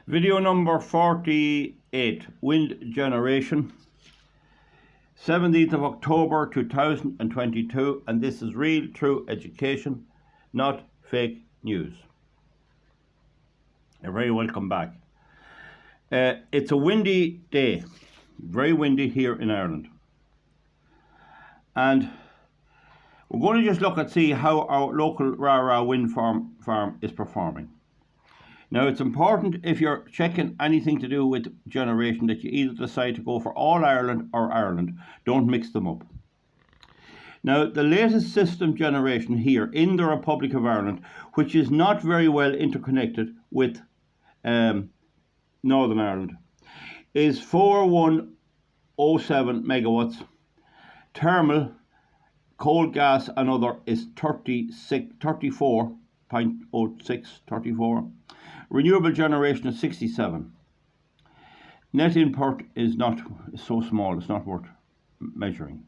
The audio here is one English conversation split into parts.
Video number 48, wind generation, 17th of October 2022, and this is real true education, not fake news. You're very welcome back. It's a windy day, very windy here in Ireland. And we're going to just look and see how our local Raragh wind farm is performing. Now, it's important if you're checking anything to do with generation that you either decide to go for all Ireland or Ireland. Don't mix them up. Now, the latest system generation here in the Republic of Ireland, which is not very well interconnected with Northern Ireland, is 4107 megawatts. Thermal, coal, gas and other is 34. Renewable generation is 67. Net import is not so small, it's not worth measuring.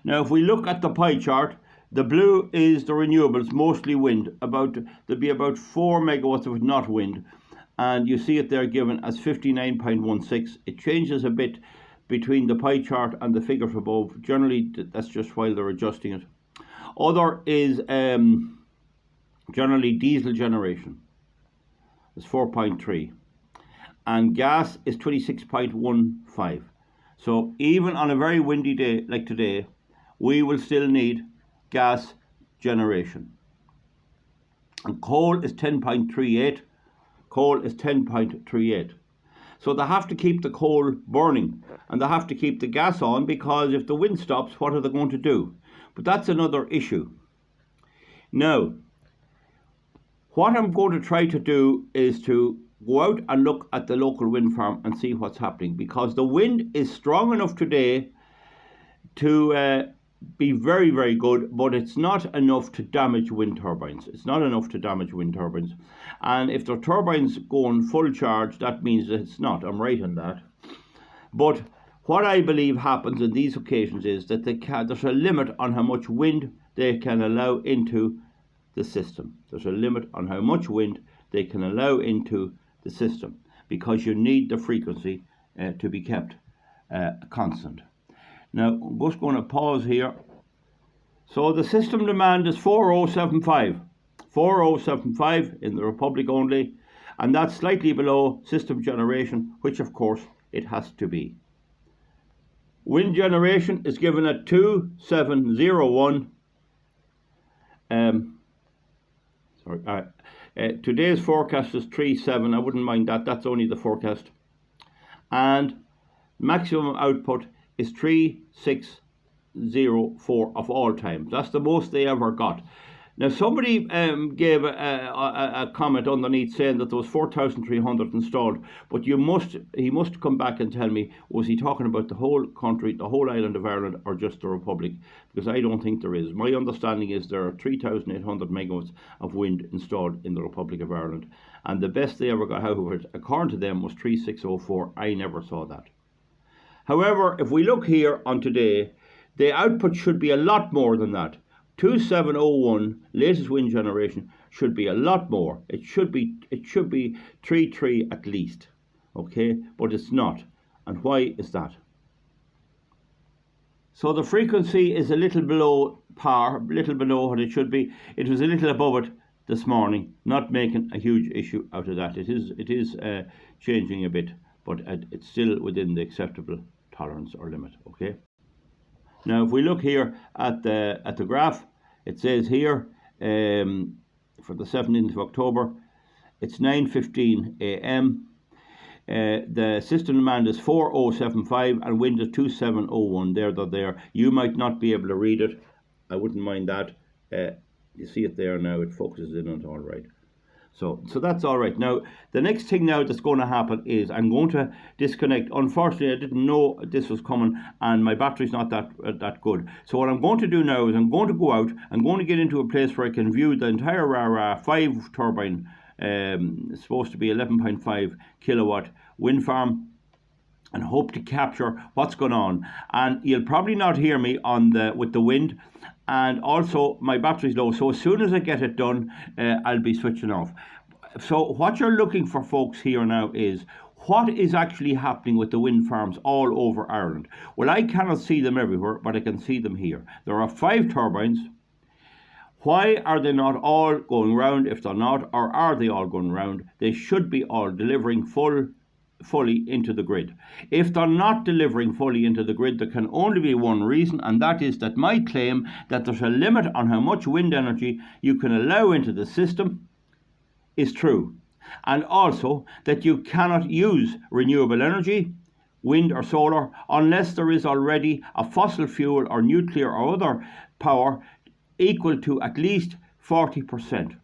Now, if we look at the pie chart, the blue is the renewables, mostly wind. There'll be about 4 megawatts of it not wind. And you see it there given as 59.16. It changes a bit between the pie chart and the figures above. Generally, that's just while they're adjusting it. Other is generally diesel generation. It's 4.3, and gas is 26.15. So even on a very windy day like today, we will still need gas generation. And coal is 10.38. Coal is 10.38. So they have to keep the coal burning and they have to keep the gas on, because if the wind stops, what are they going to do? But that's another issue. Now, what I'm going to try to do is to go out and look at the local wind farm and see what's happening, because the wind is strong enough today to be very, very good, but it's not enough to damage wind turbines. It's not enough to damage wind turbines. And if the turbines go on full charge, that means that it's not. I'm right on that. But what I believe happens in these occasions is that there's a limit on how much wind they can allow into the system. There's a limit on how much wind they can allow into the system, because you need the frequency to be kept constant. Now, I'm just going to pause here. So the system demand is 4075. 4075 in the Republic only, and that's slightly below system generation, which of course it has to be. Wind generation is given at 2701. Today's forecast is 37. I wouldn't mind that. That's only the forecast. And maximum output is 3604 of all time. That's the most they ever got. Now, somebody gave a comment underneath saying that there was 4,300 installed, but he must come back and tell me, was he talking about the whole country, the whole island of Ireland, or just the Republic? Because I don't think there is. My understanding is there are 3,800 megawatts of wind installed in the Republic of Ireland, and the best they ever got out of it, according to them, was 3604. I never saw that. However, if we look here on today, the output should be a lot more than that. 2701 latest wind generation should be a lot more. It should be 33 at least. Okay, but it's not. And why is that? So the frequency is a little below par, a little below what it should be. It was a little above it this morning, not making a huge issue out of that. It is changing a bit, but it's still within the acceptable tolerance or limit. Okay. Now, if we look here at the graph, it says here for the 17th of October, it's 9:15 a.m. The system demand is 4075 and wind is 2701. There. You might not be able to read it. I wouldn't mind that. You see it there now. It focuses in on it all right. So that's all right. Now, the next thing now that's going to happen is I'm going to disconnect. Unfortunately, I didn't know this was coming, and my battery's not that good. So what I'm going to do now is I'm going to go out. I'm going to get into a place where I can view the entire Raragh 5 turbine. It's supposed to be 11.5 kilowatt wind farm, and hope to capture what's going on. And you'll probably not hear me with the wind, and also my battery's low, so as soon as I get it done, I'll be switching off. So what you're looking for, folks, here now is what is actually happening with the wind farms all over Ireland. Well, I cannot see them everywhere, but I can see them here. There are 5 turbines. Why are they not all going round? If they're not, or are they all going round? They should be all delivering fully into the grid. If they're not delivering fully into the grid, there can only be one reason, and that is that my claim that there's a limit on how much wind energy you can allow into the system is true. And also that you cannot use renewable energy, wind or solar, unless there is already a fossil fuel or nuclear or other power equal to at least 40%.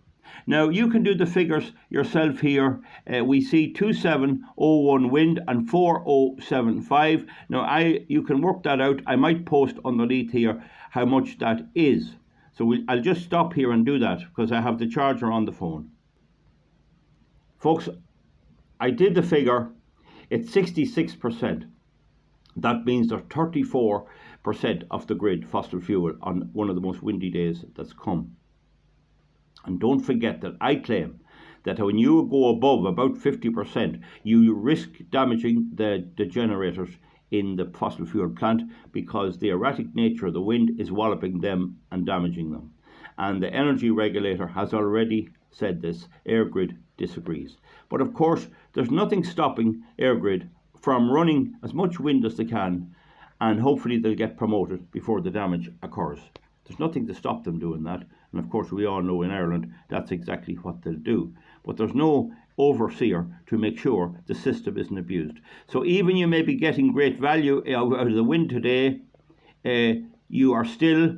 Now, you can do the figures yourself here. We see 2701 wind and 4075. Now, you can work that out. I might post underneath here how much that is. So I'll just stop here and do that because I have the charger on the phone. Folks, I did the figure. It's 66%. That means there's 34% of the grid fossil fuel on one of the most windy days that's come. And don't forget that I claim that when you go above about 50%, you risk damaging the generators in the fossil fuel plant because the erratic nature of the wind is walloping them and damaging them. And the energy regulator has already said this. EirGrid disagrees. But of course, there's nothing stopping EirGrid from running as much wind as they can, and hopefully they'll get promoted before the damage occurs. There's nothing to stop them doing that, and of course we all know in Ireland that's exactly what they'll do. But there's no overseer to make sure the system isn't abused. So even you may be getting great value out of the wind today, you are still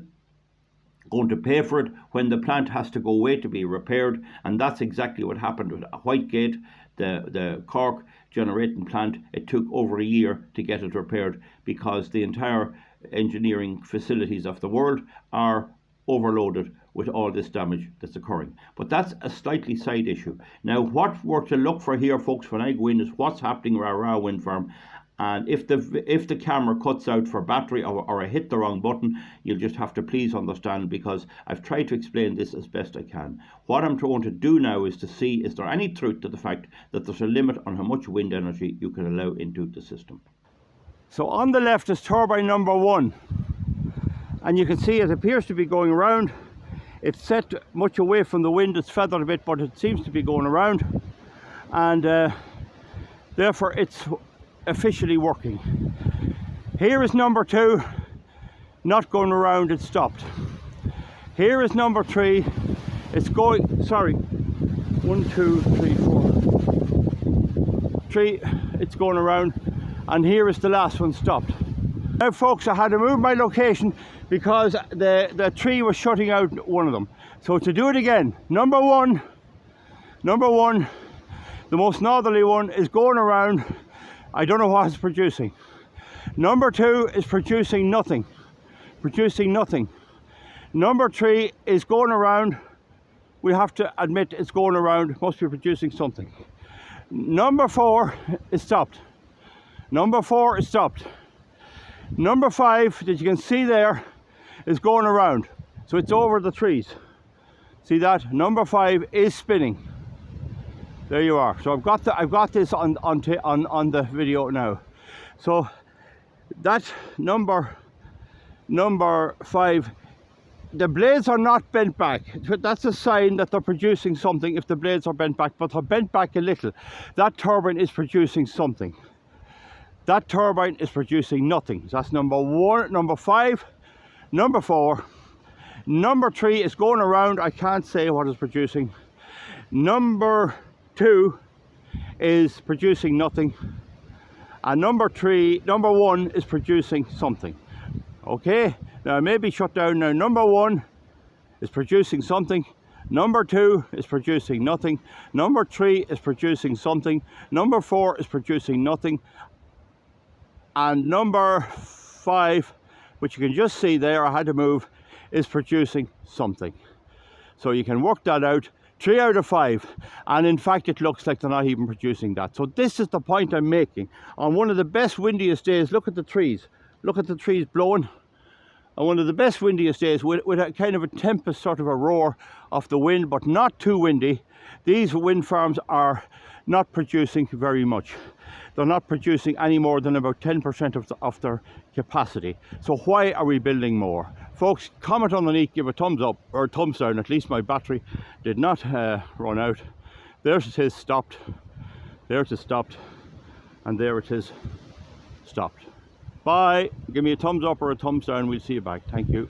going to pay for it when the plant has to go away to be repaired, and that's exactly what happened with Whitegate, the Cork generating plant. It took over a year to get it repaired because the entire engineering facilities of the world are overloaded with all this damage that's occurring. But that's a slightly side issue. Now, what we're to look for here, folks, when I go in is what's happening at Raragh wind farm. And if the camera cuts out for battery or I hit the wrong button, you'll just have to please understand, because I've tried to explain this as best I can. What I'm trying to do now is to see, is there any truth to the fact that there's a limit on how much wind energy you can allow into the system. So on the left is turbine number 1. And you can see it appears to be going around. It's set much away from the wind, it's feathered a bit, but it seems to be going around. And therefore it's officially working. Here is number 2, not going around, it's stopped. Here is number 3, it's going, sorry, 1, 2, 3, 4, 3, it's going around, and here is the last one stopped. Now folks, I had to move my location because the tree was shutting out one of them. So to do it again, number one, the most northerly one, is going around. I don't know what it's producing. Number 2 is producing nothing. Number 3 is going around. We have to admit it's going around, must be producing something. Number 4 is stopped. Number 5 that you can see there is going around. So it's over the trees. See that? Number 5 is spinning. There you are. So I've got this on the video now. So that number 5, the blades are not bent back. That's a sign that they're producing something if the blades are bent back, but they're bent back a little. That turbine is producing something. That turbine is producing nothing. That's number 1, number 5, number 4. Number 3 is going around. I can't say what it's producing. Number 2 is producing nothing, and number 1 is producing something. Okay, now it may be shut down now. Number 1 is producing something, number 2 is producing nothing, number 3 is producing something, number 4 is producing nothing, and number 5, which you can just see there, I had to move, is producing something. So you can work that out. 3 out of 5, and in fact it looks like they're not even producing that. So this is the point I'm making. On one of the best windiest days, look at the trees blowing, And one of the best windiest days with a kind of a tempest, sort of a roar of the wind, but not too windy. These wind farms are not producing very much. They're not producing any more than about 10% of their capacity. So why are we building more? Folks, comment underneath, give a thumbs up or a thumbs down. At least my battery did not run out. There it is, stopped. There it is, stopped. And there it is, stopped. Bye. Give me a thumbs up or a thumbs down. We'll see you back. Thank you.